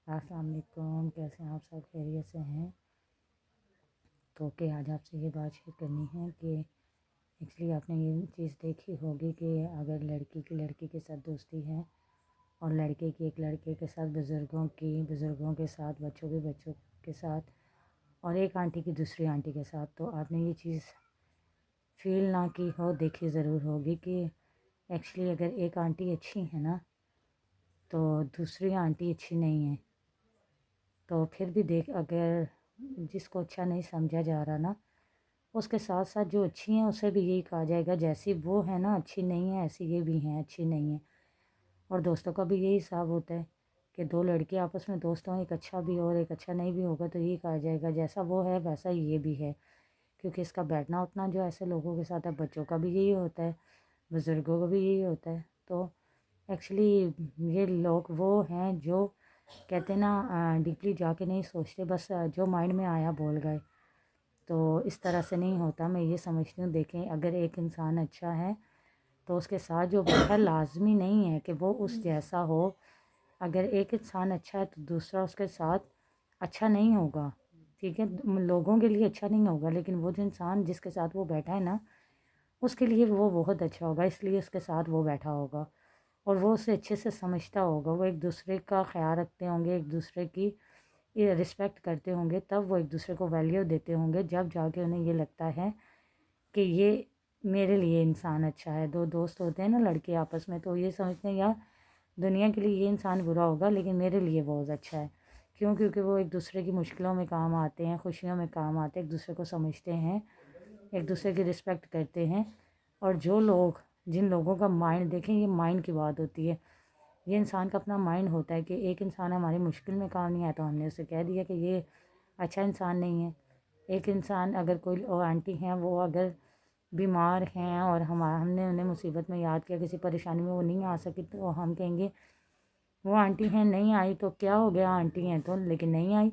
السلام علیکم، کیسے ہیں آپ؟ سب خیریت سے ہیں؟ تو کہ آج آپ سے یہ بات شیئر کرنی ہے کہ ایکچولی آپ نے یہ چیز دیکھی ہوگی کہ اگر لڑکی کے ساتھ دوستی ہے اور لڑکے کی ایک لڑکے کے ساتھ بزرگوں کے ساتھ بچوں کے ساتھ اور ایک آنٹی کی دوسری آنٹی کے ساتھ، تو آپ نے یہ چیز فیل نہ کی ہو، دیکھی ضرور ہوگی کہ ایکچولی اگر ایک آنٹی اچھی ہے نا تو دوسری آنٹی اچھی نہیں ہے۔ تو پھر بھی اگر جس کو اچھا نہیں سمجھا جا رہا نا، اس کے ساتھ ساتھ جو اچھی ہیں اسے بھی یہی کہا جائے گا جیسی وہ ہے نا اچھی نہیں ہے، ایسی یہ بھی ہیں اچھی نہیں ہیں۔ اور دوستوں کا بھی یہی حساب ہوتا ہے کہ دو لڑکے آپس میں دوست ہوں، ایک اچھا بھی اور ایک اچھا نہیں بھی ہوگا تو یہی کہا جائے گا جیسا وہ ہے ویسا یہ بھی ہے، کیونکہ اس کا بیٹھنا اٹھنا جو ایسے لوگوں کے ساتھ ہے، بچوں کا بھی یہی ہوتا ہے، بزرگوں کا بھی یہی ہوتا ہے۔ تو ایکچولی یہ لوگ وہ ہیں جو کہتے ہیں نا ڈیپلی جا کے نہیں سوچتے، بس جو مائنڈ میں آیا بول گئے۔ تو اس طرح سے نہیں ہوتا، میں یہ سمجھتی ہوں دیکھیں اگر ایک انسان اچھا ہے تو اس کے ساتھ جو بیٹھا لازمی نہیں ہے کہ وہ اس جیسا ہو۔ اگر ایک انسان اچھا ہے تو دوسرا اس کے ساتھ اچھا نہیں ہوگا، ٹھیک ہے، لوگوں کے لیے اچھا نہیں ہوگا، لیکن وہ جو انسان جس کے ساتھ وہ بیٹھا ہے نا اس کے لیے وہ بہت اچھا ہوگا، اس لیے اس کے ساتھ وہ بیٹھا ہوگا اور وہ اسے اچھے سے سمجھتا ہوگا، وہ ایک دوسرے کا خیال رکھتے ہوں گے، ایک دوسرے کی رسپیکٹ کرتے ہوں گے، تب وہ ایک دوسرے کو ویلیو دیتے ہوں گے، جب جا کے انہیں یہ لگتا ہے کہ یہ میرے لیے انسان اچھا ہے۔ دو دوست ہوتے ہیں نا لڑکے آپس میں، تو یہ سمجھتے ہیں یار دنیا کے لیے یہ انسان برا ہوگا لیکن میرے لیے بہت اچھا ہے، کیونکہ وہ ایک دوسرے کی مشکلوں میں کام آتے ہیں، خوشیوں میں کام آتے ہیں، ایک دوسرے کو سمجھتے ہیں، ایک دوسرے کی رسپیکٹ کرتے ہیں۔ اور جن لوگوں کا مائنڈ دیکھیں، یہ مائنڈ کی بات ہوتی ہے، یہ انسان کا اپنا مائنڈ ہوتا ہے کہ ایک انسان ہماری مشکل میں کام نہیں آیا تو ہم نے اسے کہہ دیا کہ یہ اچھا انسان نہیں ہے۔ ایک انسان اگر کوئی آنٹی ہیں وہ اگر بیمار ہیں اور ہم نے انہیں مصیبت میں یاد کیا، کسی پریشانی میں وہ نہیں آ سکی، تو ہم کہیں گے وہ آنٹی ہیں نہیں آئی تو کیا ہو گیا، آنٹی ہیں تو، لیکن نہیں آئی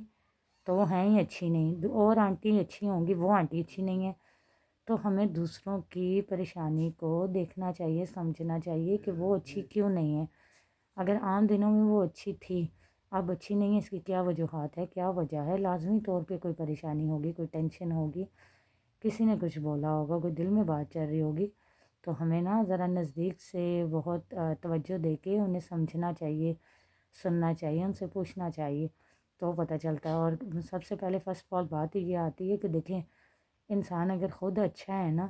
تو وہ ہیں ہی اچھی نہیں، اور آنٹی اچھی ہوں گی وہ آنٹی اچھی نہیں ہے۔ تو ہمیں دوسروں کی پریشانی کو دیکھنا چاہیے، سمجھنا چاہیے کہ وہ اچھی کیوں نہیں ہے۔ اگر عام دنوں میں وہ اچھی تھی، اب اچھی نہیں ہے، اس کی کیا وجوہات ہے، کیا وجہ ہے؟ لازمی طور پہ کوئی پریشانی ہوگی، کوئی ٹینشن ہوگی، کسی نے کچھ بولا ہوگا، کوئی دل میں بات چل رہی ہوگی، تو ہمیں نا ذرا نزدیک سے بہت توجہ دے کے انہیں سمجھنا چاہیے، سننا چاہیے، ان سے پوچھنا چاہیے، تو پتہ چلتا ہے۔ اور سب سے پہلے فرسٹ آف آل بات یہ آتی ہے کہ دیکھیں انسان اگر خود اچھا ہے نا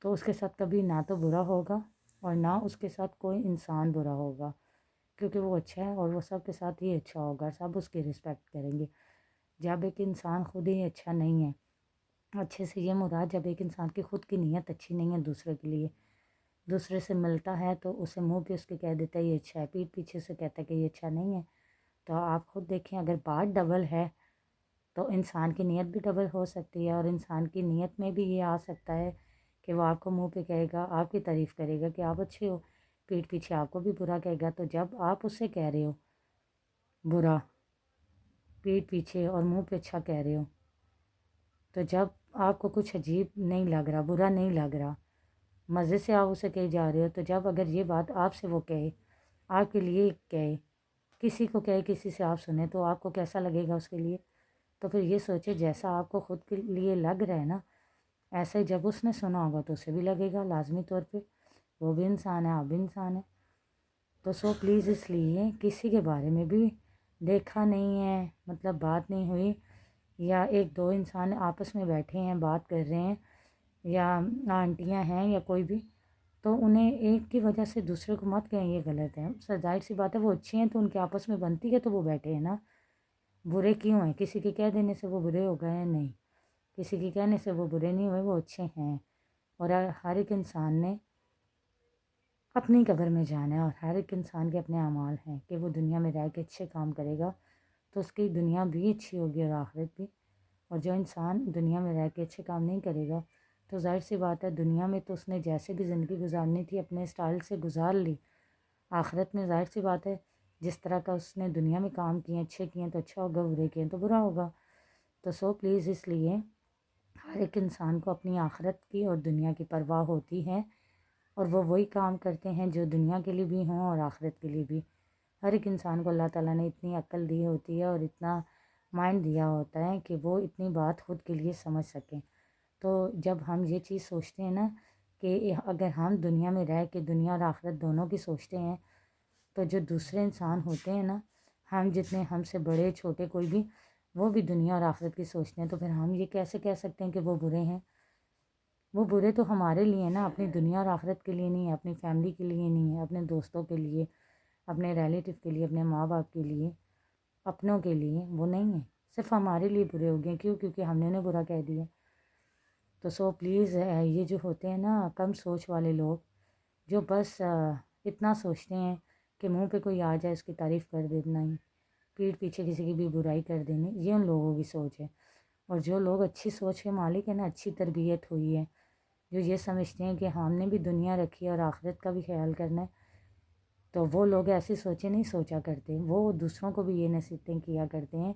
تو اس کے ساتھ کبھی نہ تو برا ہوگا اور نہ اس کے ساتھ کوئی انسان برا ہوگا، کیونکہ وہ اچھا ہے اور وہ سب کے ساتھ ہی اچھا ہوگا، سب اس کی رسپیکٹ کریں گے۔ جب ایک انسان خود ہی اچھا نہیں ہے، اچھے سے یہ مراد جب ایک انسان کی خود کی نیت اچھی نہیں ہے دوسرے کے لیے، دوسرے سے ملتا ہے تو اسے منہ پہ اس کے کہہ دیتا ہے یہ اچھا ہے، پیٹھ پیچھے سے کہتا ہے کہ یہ اچھا نہیں ہے، تو آپ خود دیکھیں اگر بات ڈبل ہے تو انسان کی نیت بھی ڈبل ہو سکتی ہے، اور انسان کی نیت میں بھی یہ آ سکتا ہے کہ وہ آپ کو منہ پہ کہے گا، آپ کی تعریف کرے گا کہ آپ اچھے ہو، پیٹھ پیچھے آپ کو بھی برا کہے گا۔ تو جب آپ اس سے کہہ رہے ہو برا پیٹھ پیچھے اور منہ پہ اچھا کہہ رہے ہو، تو جب آپ کو کچھ عجیب نہیں لگ رہا، برا نہیں لگ رہا، مزے سے آپ اسے کہے جا رہے ہو، تو جب اگر یہ بات آپ سے وہ کہے، آپ کے لیے کہے، کسی کو کہے، کسی سے آپ سنیں، تو آپ کو کیسا لگے گا اس کے لیے؟ تو پھر یہ سوچے جیسا آپ کو خود کے لیے لگ رہا ہے نا، ایسا ہی جب اس نے سنا ہوگا تو اسے بھی لگے گا لازمی طور پہ، وہ بھی انسان ہے، آپ بھی انسان ہے۔ تو پلیز اس لیے کسی کے بارے میں بھی دیکھا نہیں ہے، مطلب بات نہیں ہوئی، یا ایک دو انسان آپس میں بیٹھے ہیں بات کر رہے ہیں، یا آنٹیاں ہیں یا کوئی بھی، تو انہیں ایک کی وجہ سے دوسرے کو مت کہیں یہ غلط ہے۔ ظاہر سی بات ہے وہ اچھے ہیں تو ان کے آپس میں بنتی ہے تو وہ بیٹھے ہیں نا، برے کیوں ہیں؟ کسی کے کہہ دینے سے وہ برے ہو گئے ہیں؟ نہیں، کسی کے کہنے سے وہ برے نہیں ہوئے، وہ اچھے ہیں۔ اور ہر ایک انسان نے اپنی قبر میں جانا ہے، اور ہر ایک انسان کے اپنے اعمال ہیں کہ وہ دنیا میں رہ کے اچھے کام کرے گا تو اس کی دنیا بھی اچھی ہوگی اور آخرت بھی۔ اور جو انسان دنیا میں رہ کے اچھے کام نہیں کرے گا تو ظاہر سی بات ہے دنیا میں تو اس نے جیسے بھی زندگی گزارنی تھی اپنے اسٹائل سے گزار لی، آخرت میں ظاہر سی بات ہے جس طرح کا اس نے دنیا میں کام کیے، اچھے کیے تو اچھا ہوگا، برے کیے تو برا ہوگا۔ تو پلیز اس لیے ہر ایک انسان کو اپنی آخرت کی اور دنیا کی پرواہ ہوتی ہے، اور وہ وہی کام کرتے ہیں جو دنیا کے لیے بھی ہوں اور آخرت کے لیے بھی۔ ہر ایک انسان کو اللہ تعالیٰ نے اتنی عقل دی ہوتی ہے اور اتنا مائنڈ دیا ہوتا ہے کہ وہ اتنی بات خود کے لیے سمجھ سکیں۔ تو جب ہم یہ چیز سوچتے ہیں نا کہ اگر ہم دنیا میں رہ کے دنیا اور آخرت دونوں کی سوچتے ہیں، تو جو دوسرے انسان ہوتے ہیں نا، ہم جتنے ہم سے بڑے چھوٹے کوئی بھی، وہ بھی دنیا اور آخرت کی سوچتے ہیں، تو پھر ہم یہ کیسے کہہ سکتے ہیں کہ وہ برے ہیں؟ وہ برے تو ہمارے لیے نا، اپنی دنیا اور آخرت کے لیے نہیں ہے، اپنی فیملی کے لیے نہیں ہے، اپنے دوستوں کے لیے، اپنے ریلیٹیو کے لیے، اپنے ماں باپ کے لیے، اپنوں کے لیے وہ نہیں ہے، صرف ہمارے لیے برے ہو گئے۔ کیوں؟ کیونکہ ہم نے انہیں برا کہہ دیا۔ تو پلیز یہ جو ہوتے ہیں نا کم سوچ والے لوگ، جو بس اتنا سوچتے ہیں کہ منہ پہ کوئی آ جائے اس کی تعریف کر دینا ہی، پیٹھ پیچھے کسی کی بھی برائی کر دینی، یہ ان لوگوں کی سوچ ہے۔ اور جو لوگ اچھی سوچ کے مالک ہیں نا، اچھی تربیت ہوئی ہے، جو یہ سمجھتے ہیں کہ ہم نے بھی دنیا رکھی ہے اور آخرت کا بھی خیال کرنا ہے، تو وہ لوگ ایسی سوچیں نہیں سوچا کرتے، وہ دوسروں کو بھی یہ نصیحتیں کیا کرتے ہیں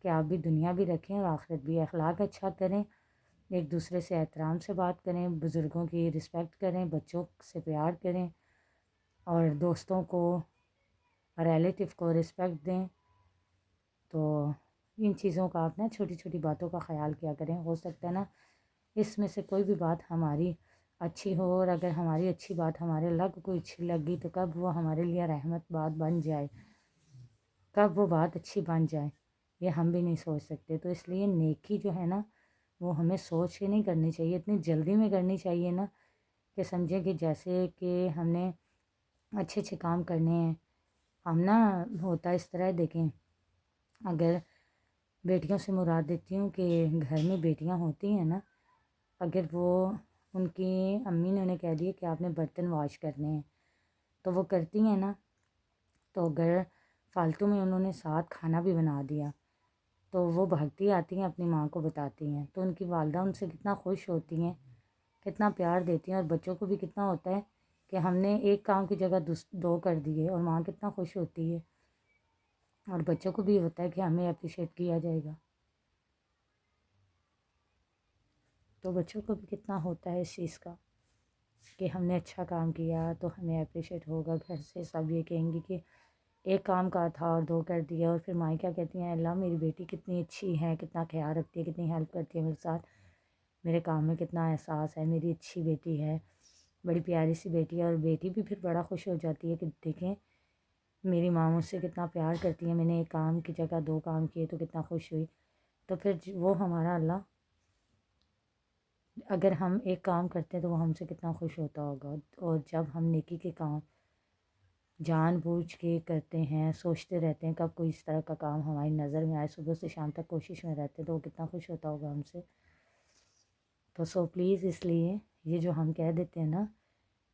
کہ آپ بھی دنیا بھی رکھیں اور آخرت بھی، اخلاق اچھا کریں، ایک دوسرے سے احترام سے بات کریں، بزرگوں کی رسپیکٹ کریں، بچوں سے پیار کریں، اور دوستوں کو، ریلیٹیو کو رسپیکٹ دیں۔ تو ان چیزوں کا آپ نا چھوٹی چھوٹی باتوں کا خیال کیا کریں۔ ہو سکتا ہے نا اس میں سے کوئی بھی بات ہماری اچھی ہو، اور اگر ہماری اچھی بات ہمارے اللہ کو کوئی اچھی لگی تو کب وہ ہمارے لیے رحمت بات بن جائے، کب وہ بات اچھی بن جائے، یہ ہم بھی نہیں سوچ سکتے۔ تو اس لیے نیکی جو ہے نا وہ ہمیں سوچ کے نہیں کرنی چاہیے، اتنی جلدی میں کرنی چاہیے نا کہ سمجھیں کہ جیسے کہ ہم نے اچھے اچھے کام کرنے ہیں۔ ہم نا ہوتا اس طرح، دیکھیں اگر بیٹیوں سے مراد دیتی ہوں کہ گھر میں بیٹیاں ہوتی ہیں نا، اگر وہ ان کی امی نے انہیں کہہ دیا کہ آپ نے برتن واش کرنے ہیں تو وہ کرتی ہیں نا، تو اگر فالتو میں انہوں نے ساتھ کھانا بھی بنا دیا تو وہ بھاگتی آتی ہیں اپنی ماں کو بتاتی ہیں، تو ان کی والدہ ان سے کتنا خوش ہوتی ہیں، کتنا پیار دیتی ہیں، اور بچوں کو بھی کتنا ہوتا ہے کہ ہم نے ایک کام کی جگہ دو کر دیے، اور ماں کتنا خوش ہوتی ہے، اور بچوں کو بھی ہوتا ہے کہ ہمیں اپریشیٹ کیا جائے گا، تو بچوں کو بھی کتنا ہوتا ہے اس چیز کا کہ ہم نے اچھا کام کیا تو ہمیں اپریشیٹ ہوگا۔ گھر سے سب یہ کہیں گے کہ ایک کام کا تھا اور دو کر دیا، اور پھر مائیں کیا کہتی ہیں، اللہ میری بیٹی کتنی اچھی ہے، کتنا خیال رکھتی ہے، کتنی ہیلپ کرتی ہے میرے ساتھ، میرے کام میں کتنا احساس ہے، میری اچھی بیٹی ہے، بڑی پیاری سی بیٹی ہے۔ اور بیٹی بھی پھر بڑا خوش ہو جاتی ہے کہ دیکھیں میری ماں مجھ سے کتنا پیار کرتی ہے، میں نے ایک کام کی جگہ دو کام کیے تو کتنا خوش ہوئی۔ تو پھر وہ ہمارا اللہ، اگر ہم ایک کام کرتے ہیں تو وہ ہم سے کتنا خوش ہوتا ہوگا۔ اور جب ہم نیکی کے کام جان بوجھ کے کرتے ہیں، سوچتے رہتے ہیں کب کوئی اس طرح کا کام ہماری نظر میں آئے، صبح سے شام تک کوشش میں رہتے ہیں، تو وہ کتنا خوش ہوتا ہوگا ہم سے۔ تو پلیز اس لیے یہ جو ہم کہہ دیتے ہیں نا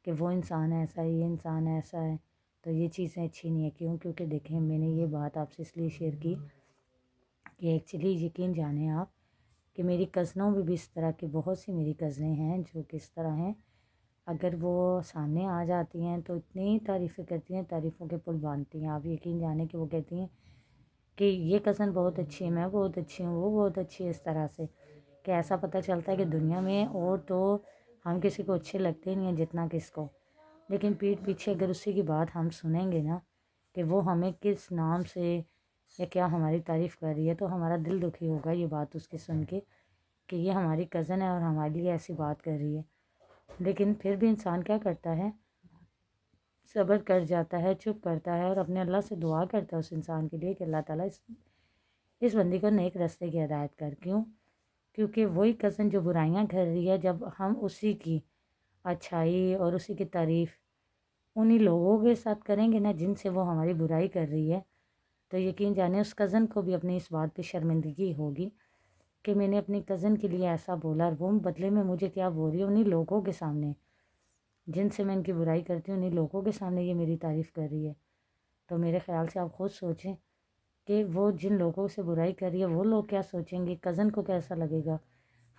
کہ وہ انسان ایسا ہے، یہ انسان ایسا ہے، تو یہ چیزیں اچھی نہیں ہیں۔ کیوں؟ کیونکہ دیکھیں میں نے یہ بات آپ سے اس لیے شیئر کی کہ ایکچولی یقین جانیں آپ کہ میری کزنوں میں بھی اس طرح کی بہت سی میری کزنیں ہیں جو کہ اس طرح ہیں، اگر وہ سامنے آ جاتی ہیں تو اتنی تعریفیں کرتی ہیں، تعریفوں کے پل باندھتی ہیں۔ آپ یقین جانیں کہ وہ کہتی ہیں کہ یہ کزن بہت اچھی ہے، میں بہت اچھی ہوں، وہ بہت اچھی ہے، اس طرح سے کہ ایسا پتہ چلتا ہے کہ دنیا میں اور تو ہم کسی کو اچھے لگتے نہیں ہیں جتنا کس کو، لیکن پیٹھ پیچھے اگر اسی کی بات ہم سنیں گے نا کہ وہ ہمیں کس نام سے یا کیا ہماری تعریف کر رہی ہے، تو ہمارا دل دکھی ہوگا یہ بات اس کی سن کے کہ یہ ہماری کزن ہے اور ہمارے لیے ایسی بات کر رہی ہے۔ لیکن پھر بھی انسان کیا کرتا ہے، صبر کر جاتا ہے، چپ کرتا ہے، اور اپنے اللہ سے دعا کرتا ہے اس انسان کے لیے کہ اللہ تعالیٰ اس بندی کو نیک راستے کی ہدایت کر۔ کیوں؟ کیونکہ وہی کزن جو برائیاں کر رہی ہے، جب ہم اسی کی اچھائی اور اسی کی تعریف انہی لوگوں کے ساتھ کریں گے نا جن سے وہ ہماری برائی کر رہی ہے، تو یقین جانیں اس کزن کو بھی اپنی اس بات پہ شرمندگی ہوگی کہ میں نے اپنی کزن کے لیے ایسا بولا، اور وہ بدلے میں مجھے کیا بول رہی ہے، انہی لوگوں کے سامنے جن سے میں ان کی برائی کرتی ہوں، انہی لوگوں کے سامنے یہ میری تعریف کر رہی ہے۔ تو میرے خیال سے آپ خود سوچیں کہ وہ جن لوگوں سے برائی کر رہی ہے وہ لوگ کیا سوچیں گے، کزن کو کیسا لگے گا،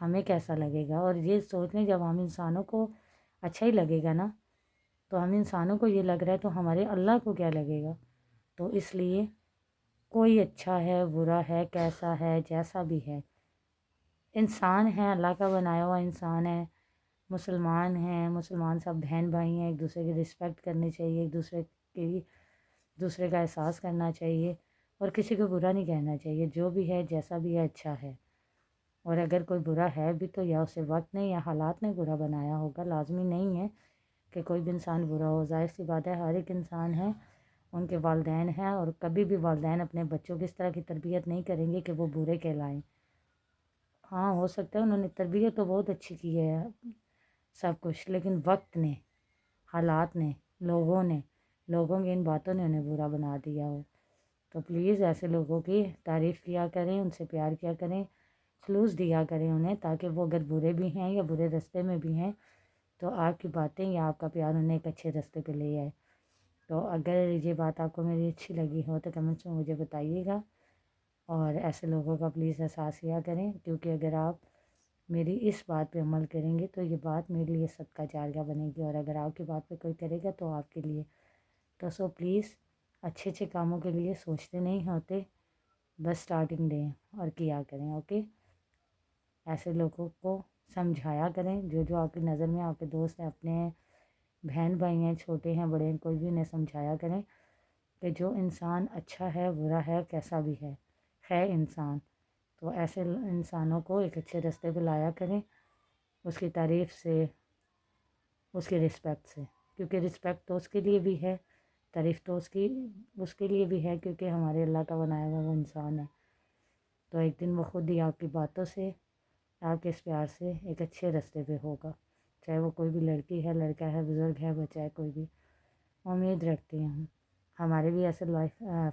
ہمیں کیسا لگے گا۔ اور یہ سوچنے جب ہم انسانوں کو اچھا ہی لگے گا نا، تو ہم انسانوں کو یہ لگ رہا ہے تو ہمارے اللہ کو کیا لگے گا۔ تو اس لیے کوئی اچھا ہے، برا ہے، کیسا ہے، جیسا بھی ہے، انسان ہے، اللہ کا بنایا ہوا انسان ہے، مسلمان ہیں، مسلمان سب بہن بھائی ہیں، ایک دوسرے کی رسپیکٹ کرنی چاہیے، ایک دوسرے کی دوسرے کا احساس کرنا چاہیے اور کسی کو برا نہیں کہنا چاہیے. جو بھی ہے جیسا بھی ہے اچھا ہے. اور اگر کوئی برا ہے بھی تو یا اسے وقت نے یا حالات نے برا بنایا ہوگا. لازمی نہیں ہے کہ کوئی بھی انسان برا ہو. ظاہر سی بات ہے ہر ایک انسان ہے، ان کے والدین ہیں، اور کبھی بھی والدین اپنے بچوں کی اس طرح کی تربیت نہیں کریں گے کہ وہ برے کہلائیں. ہاں ہو سکتا ہے انہوں نے تربیت تو بہت اچھی کی ہے سب کچھ، لیکن وقت نے، حالات نے، لوگوں کی ان باتوں نے انہیں برا بنا دیا ہو. تو پلیز ایسے لوگوں کی تعریف کیا کریں، ان سے پیار کیا کریں، خلوص دیا کریں انہیں، تاکہ وہ اگر برے بھی ہیں یا برے راستے میں بھی ہیں تو آپ کی باتیں یا آپ کا پیار انہیں ایک اچھے راستے پہ لے آئے. تو اگر یہ بات آپ کو میری اچھی لگی ہو تو کمنٹس میں مجھے بتائیے گا، اور ایسے لوگوں کا پلیز احساس کیا کریں، کیونکہ اگر آپ میری اس بات پہ عمل کریں گے تو یہ بات میرے لیے صدقہ جاریہ بنے گی، اور اگر آپ کی بات پہ کوئی کرے گا تو آپ کے لیے. تو سو پلیز اچھے اچھے کاموں کے لیے سوچتے نہیں ہوتے، بس سٹارٹنگ دیں اور کیا کریں. اوکے، ایسے لوگوں کو سمجھایا کریں، جو آپ کی نظر میں آپ کے دوست ہیں، اپنے ہیں، بہن بھائی ہیں، چھوٹے ہیں بڑے ہیں، کوئی بھی انہیں سمجھایا کریں کہ جو انسان اچھا ہے برا ہے کیسا بھی ہے انسان. تو ایسے انسانوں کو ایک اچھے راستے پہ لایا کریں، اس کی تعریف سے، اس کی رسپیکٹ سے، کیونکہ رسپیکٹ تو اس کے لیے بھی ہے، تعریف تو اس کے لیے بھی ہے، کیونکہ ہمارے اللہ کا بنایا ہوا وہ انسان ہے. تو ایک دن وہ خود ہی آپ کی باتوں سے، آپ کے اس پیار سے ایک اچھے راستے پہ ہوگا، چاہے وہ کوئی بھی لڑکی ہے، لڑکا ہے، بزرگ ہے، بچہ ہے، کوئی بھی. امید رکھتی ہوں. ہمارے بھی ایسے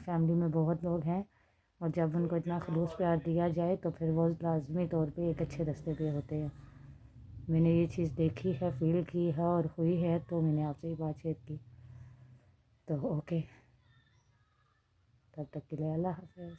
فیملی میں بہت لوگ ہیں، اور جب ان کو اتنا خلوص پیار دیا جائے تو پھر وہ لازمی طور پہ ایک اچھے راستے پہ ہوتے ہیں. میں نے یہ چیز دیکھی ہے، فیل کی ہے اور ہوئی ہے، تو میں نے آپ سے یہ بات شیئر کی. تو اوکے، تب تک کے لیے اللہ حافظ.